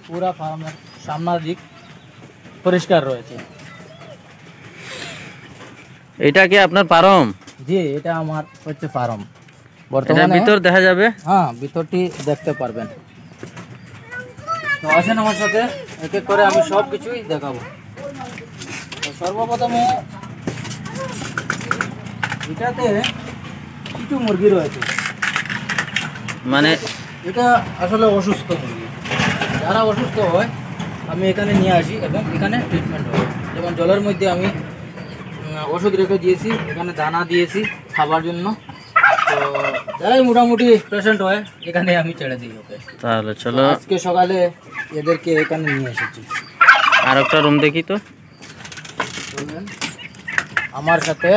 পুরা ফার্মের সামনের দিক পরিষ্কার রয়েছে। এটা কি আপনার ফার্ম? জি, এটা আমার হচ্ছে ফার্ম। এটা বর্তমানে ভিতর দেখা যাবে? হ্যাঁ, ভিতরটি দেখতে পারবেন। তো আসেন আমার সাথে, এক এক করে আমি সব কিছুই দেখাবো। তো সর্বপ্রথমে এটাতে কিছু মুরগি রয়েছে, মানে এটা আসলে অসুস্থ মুরগি। যারা অসুস্থ হয় আমি এখানে নিয়ে আসি এবং এখানে ট্রিটমেন্ট হয়। যেমন জলের মধ্যে আমি ওষুধ রেখে দিয়েছি, এখানে দানা দিয়েছি খাবার জন্য। তো যারাই মোটামুটি পেশেন্ট হয় এখানে আমি ছেড়ে দিই ওকে। তাহলে চলো আজকে সকালে এদেরকে এখানে নিয়ে এসেছি। আর একটা রুম দেখি তো। চলুন আমার সাথে।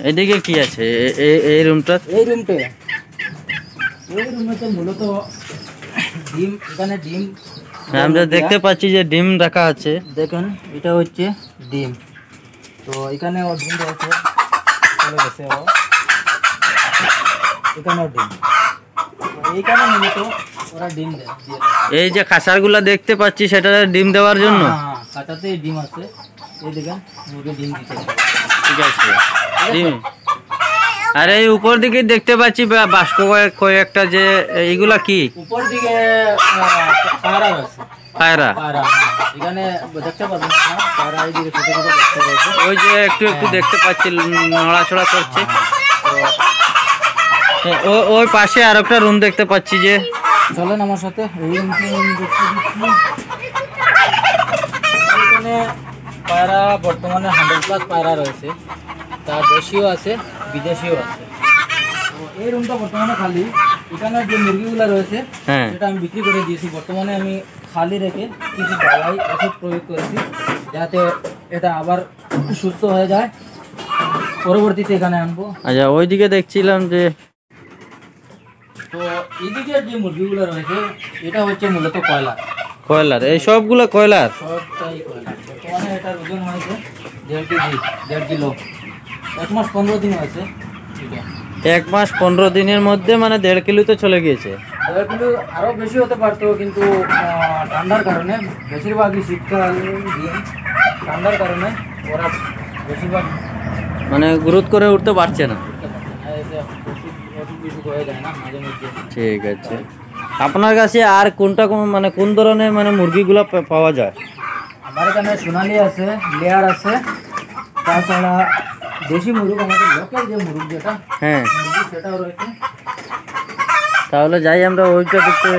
এদিকে কি আছে এই রুমটা? এই রুমেতে মূলত ডিম, এখানে ডিম আমরা দেখতে পাচ্ছি যে ডিম রাখা আছে। দেখেন এটা হচ্ছে ডিম। তো এখানে ও ডিম রয়েছে, চলে গেছে ও, এখানেও ডিম। তো এইখানে মূলত ওরা ডিম দেয়। এই যে খাঁচারগুলা দেখতে পাচ্ছি সেটা ডিম দেওয়ার জন্য? হ্যাঁ, কাটাতেই ডিম আছে। এই দেখেন মুরগি ডিম দিতে। ঠিক আছে, ডিম। আর এই উপর দিকে দেখতে পাচ্ছি বাস্ক কয়েকটা, যে এইগুলা কি? উপর দিকে পায়রা আছে। পায়রা? পায়রা এখানে দেখতে পাবেন না, পায়রা এই দিকে ছোট ছোট বাচ্চা রয়েছে। ওই যে একটু একটু দেখতে পাচ্ছি নড়াচড়া করছে। ওই পাশে আর একটা রুম দেখতে পাচ্ছি। যে চলেন আমার সাথে, এই রুমটি দেখতে দিচ্ছি। এখানে পায়রা বর্তমানে 100+ পায়রা রয়েছে, তার দেশীয় আছে, বিদেশিও আছে। তো এই রুমটা বর্তমানে খালি। এখানে যে মুরগিগুলো রয়েছে সেটা আমি বিক্রি করে দিয়েছি। বর্তমানে আমি খালি রেখে কিছু দাওয়াই ওষুধ প্রয়োগ করেছি যাতে এটা আবার সুস্থ হয়ে যায়, পরবর্তীতে এখানে আনবো। আচ্ছা, ওইদিকে দেখছিলাম যে, তো এদিকে যে মুরগিগুলো রয়েছে এটা হচ্ছে মূলত কয়লার। কয়লার? এই সবগুলো কয়লার? সবটাই কয়লার। বর্তমানে এটার ওজন হয়েছে 1.5 কেজি, 1.5 কিলো। 1 মাস 15 দিন হয়েছে। ঠিক আছে, 1 মাস 15 দিনের মধ্যে মানে 1.5 কিলো তো চলে গিয়েছে। 1.5 কিলো আরও বেশি হতে পারতো, কিন্তু ঠান্ডার কারণে, বেশিরভাগই শীতকাল দিন, ঠান্ডার কারণে ওরা বেশিরভাগ মানে গ্রোথ করে উঠতে পারছে না। হয়ে যায় না মাঝে মধ্যে। ঠিক আছে, আপনার কাছে আর কোনটা মানে কোন ধরনের মানে মুরগিগুলো পাওয়া যায়? আমার এখানে সোনালি আছে, লেয়ার আছে, তাছাড়া দেশি মুরগ, আমাদের লোকাল যে মুরগ যেটা মুরগি সেটাও রয়েছে। তাহলে যাই আমরা ওইটা দেখতে।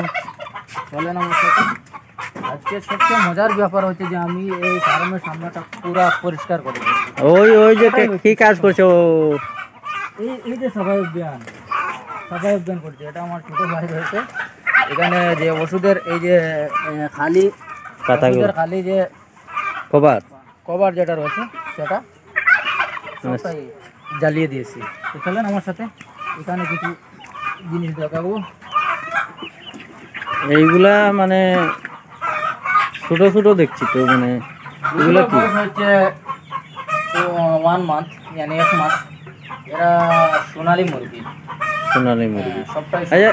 চলেন আমার সাথে। আজকে সবচেয়ে মজার ব্যাপার হচ্ছে যে আমি এই ফার্মের সামনেটা পুরা পরিষ্কার করে দিয়েছি। ওই যে কি কাজ করছে ও? এই যে সাফাই অভিযান করছে, এটা আমার ছোটো ভাই রয়েছে। এখানে যে ওষুধের এই যে খালি পাতাগুলো, খালি যে কভার যেটা রয়েছে সেটা সবটাই জ্বালিয়ে দিয়েছি। তো চলেন আমার সাথে, এখানে কিছু জিনিস দেখাবো। এইগুলা মানে ছোট ছোট দেখছি তো, মানে এগুলো কি হচ্ছে 1 মান্থ, মানে 1 মাস। এরা সোনালী মুরগি। সবটাই। আচ্ছা,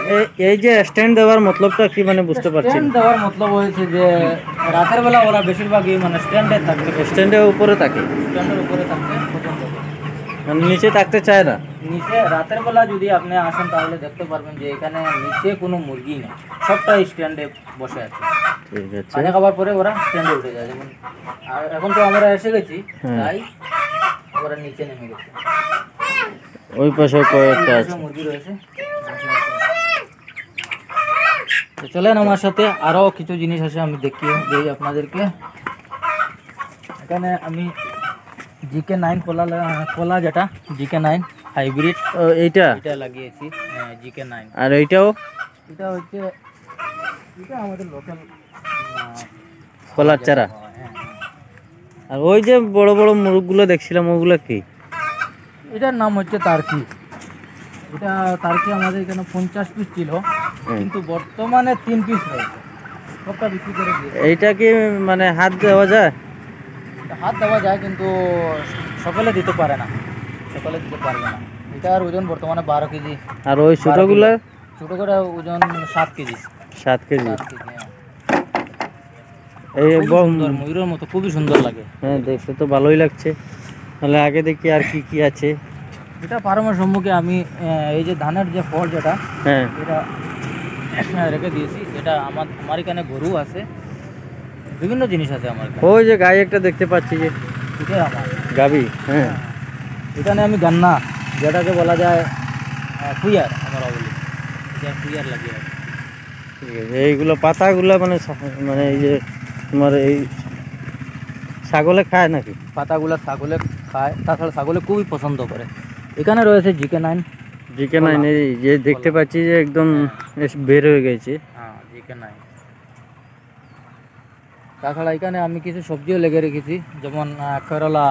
এই যে স্ট্যান্ড দেওয়ার মতলবটা কি মানে বুঝতে পারছি? স্ট্যান্ড দেওয়ার মতলব হয়েছে যে রাতের বেলা ওরা বেশিরভাগই মানে স্ট্যান্ডে থাকবে। স্ট্যান্ডের উপরে থাকে? স্ট্যান্ডের উপরে থাকতে পছন্দ করে, মানে নিচে থাকতে চায় না। নিচে রাতের বেলা যদি আপনি আসেন তাহলে দেখতে পারবেন যে এখানে নিচে কোনো মুরগি নেই, সবটাই স্ট্যান্ডে বসে আছে। ঠিক আছে, পানি খাবার পরে ওরা স্ট্যান্ডে উঠে যায়। যেমন আর এখন তো আমরা এসে গেছি, তাই ওরা নিচে নেমে গেছে। ওই পাশে কয়েকটা আছে মুরগি রয়েছে। তো চলেন আমার সাথে, আরও কিছু জিনিস আছে আমি দেখিয়ে দিই আপনাদেরকে। এখানে আমি GK9 কলা যেটা GK9 হাইব্রিড, এইটা লাগিয়েছি। GK9। আর এইটাও? এটা হচ্ছে এটা আমাদের লোকাল কলার চারা। আর ওই যে বড় বড় মুরগগুলো দেখছিলাম ওগুলো কি? এটার নাম হচ্ছে টার্কি। এটা টার্কি আমাদের এখানে 50 পিস ছিল, কিন্তু বর্তমানে 3 পিস রয়েছে। সবটা বিক্রি করে দিয়েছে। এইটা কি মানে হাত দেওয়া যায়? হাত দেওয়া যায়, কিন্তু সকলে দিতে পারে না, সকলে দিতে পারবে না। এটার ওজন বর্তমানে 12 কেজি। আর ওই ছোটোগুলো? ছোটো করে ওজন 7 কেজি। 7 কেজি। এই খুবই সুন্দর, ময়ূরের মতো খুবই সুন্দর লাগে। হ্যাঁ, দেখতে তো ভালোই লাগছে। তাহলে আগে দেখি আর কি কি আছে। এটা ফার্মের সম্মুখে আমি এই যে ধানের যে ফল যেটা, হ্যাঁ, এটা রেখে দিয়েছি। এটা আমার এখানে গরু আছে, বিভিন্ন জিনিস আছে আমার এখানে। ওই যে গাই একটা দেখতে পাচ্ছি, যে এটাই আমার গাবি। হ্যাঁ, এখানে আমি গান্না, যেটাকে বলা যায় কুইয়ার, আমরা বলি এটা কুইয়ার লাগিয়ে রাখি। ঠিক আছে। এইগুলো পাতাগুলো মানে মানে এই যে তোমার এই ছাগলে খায় নাকি? পাতাগুলো ছাগলে খায়, তাছাড়া ছাগলে খুবই পছন্দ করে। এখানে রয়েছে জিকে 9। জিকে 9, এই যে দেখতে পাচ্ছি যে একদম বের হয়ে গেছে। হ্যাঁ, জিকে 9। তাছাড়া এখানে আমি কিছু সবজিও লেগে রেখেছি, যেমন করলা,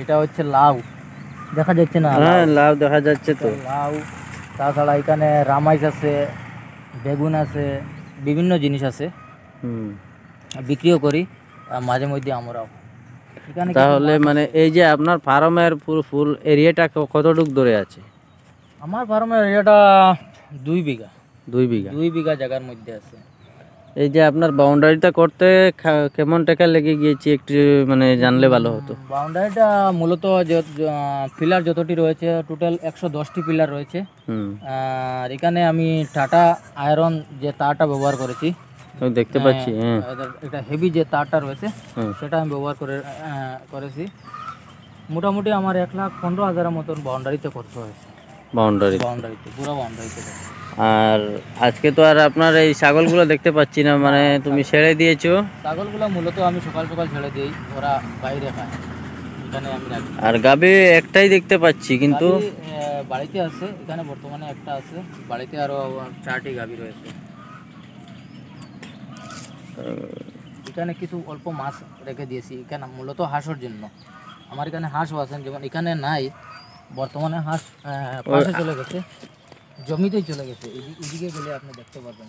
এটা হচ্ছে লাউ, দেখা যাচ্ছে না? হ্যাঁ, লাউ দেখা যাচ্ছে তো। লাউ, তাছাড়া এখানে রামাইস আছে, বেগুন আছে, বিভিন্ন জিনিস আছে। হুম। বিক্রিও করি মাঝে মধ্যে আমরাও। এখানে কিছু তাহলে মাছ মানে আছে। এই যে আপনার ফার্মের ফুল এরিয়াটা কতটুক ধরে আছে? আমার ফার্মের এরিয়াটা 2 বিঘা। 2 বিঘা। 2 বিঘা জায়গার মধ্যে আছে। এই যে আপনার বাউন্ডারিটা করতে কেমন টাকা লেগে গিয়েছে একটু মানে জানলে ভালো হতো। বাউন্ডারিটা মূলত পিলার যতটি রয়েছে, টোটাল 110টি পিলার রয়েছে। হুম, আর এখানে আমি টাটা আয়রন যে তারটা ব্যবহার করেছি, ওই দেখতে পাচ্ছি। হ্যাঁ, এটা হেভি যে তারটা রয়েছে, হুম। সেটা আমি ব্যবহার করেছি। মোটামুটি আমার 1,15,000-এর মতন বাউন্ডারিতে খরচ হয়েছে। বাউন্ডারিতে পুরো বাউন্ডারিতে। আর আজকে তো আর আপনার এই ছাগলগুলো দেখতে পাচ্ছি না, মানে তুমি ছেড়ে দিয়েছো। ছাগলগুলো মূলত আমি সকাল সকাল ছেড়ে দিই, ওরা বাইরে খায়, এখানে আমি রাখি। আর গাবে একটাই দেখতে পাচ্ছি কিন্তু। গাভী, বাড়িতে আছে, এখানে বর্তমানে একটা আছে, বাড়িতে আরো 4টি গাভী রয়েছে। এখানে কিছু অল্প মাছ রেখে দিয়েছি, এখানে মূলত হাঁসের জন্য। আমার এখানে হাঁসও আছেন, যেমন এখানে নাই বর্তমানে হাঁস, পাশে চলে গেছে, জমিতেই চলে গেছে। এদিকে গেলে আপনি দেখতে পাবেন।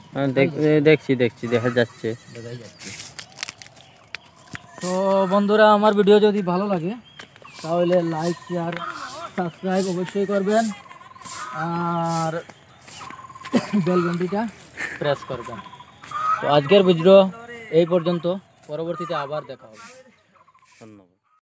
দেখছি দেখা যাচ্ছে। দেখাই যাচ্ছে। তো বন্ধুরা, আমার ভিডিও যদি ভালো লাগে তাহলে লাইক, শেয়ার, সাবস্ক্রাইব অবশ্যই করবেন, আর বেল ঘন্টিটা প্রেস করবেন। তো আজকের ভিডিও এই পর্যন্ত, পরবর্তীতে আবার দেখা হবে। ধন্যবাদ।